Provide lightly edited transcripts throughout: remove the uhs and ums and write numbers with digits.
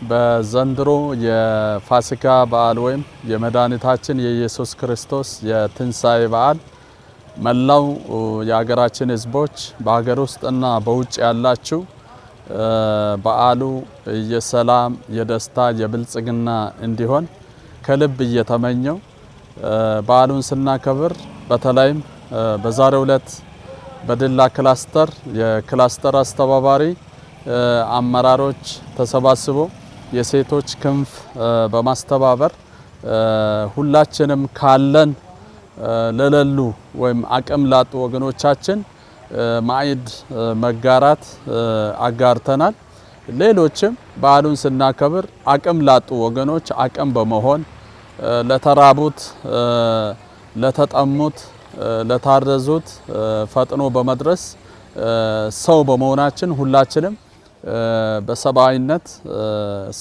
በዘንድሮ የፋሲካ በዓል ወይም የመድኃኒታችን የኢየሱስ ክርስቶስ የትንሣኤ በዓል መላው የሀገራችን ሕዝቦች በሀገር ውስጥና በውጭ ያላችሁ በዓሉ የሰላም፣ የደስታ፣ የብልጽግና እንዲሆን ከልብ እየተመኘው በዓሉን ስናከብር በተለይም በዛሬው ዕለት በዲላ ክላስተር የክላስተር አስተባባሪ አመራሮች ተሰባስበው የሴቶች ክንፍ በማስተባበር ሁላችንም ካለን ለሌሉ ወይም አቅም ላጡ ወገኖቻችን ማዕድ መጋራት አጋርተናል። ሌሎችም በዓሉን ስናከብር አቅም ላጡ ወገኖች አቅም በመሆን ለተራቡት፣ ለተጠሙት፣ ለታረዙት ፈጥኖ በመድረስ ሰው በመሆናችን ሁላችንም በሰብአዊነት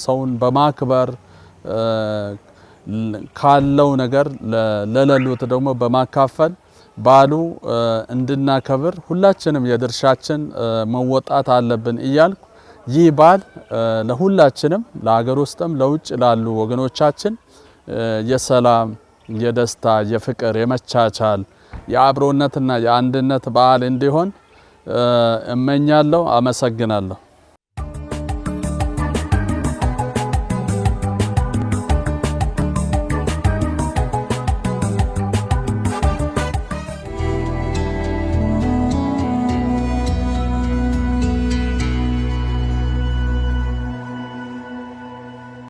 ሰውን በማክበር ካለው ነገር ለሌሉት ደግሞ በማካፈል በዓሉ እንድናከብር ሁላችንም የድርሻችን መወጣት አለብን እያልኩ ይህ በዓል ለሁላችንም ለሀገር ውስጥም ለውጭ ላሉ ወገኖቻችን የሰላም፣ የደስታ፣ የፍቅር፣ የመቻቻል፣ የአብሮነትና የአንድነት በዓል እንዲሆን እመኛለሁ። አመሰግናለሁ።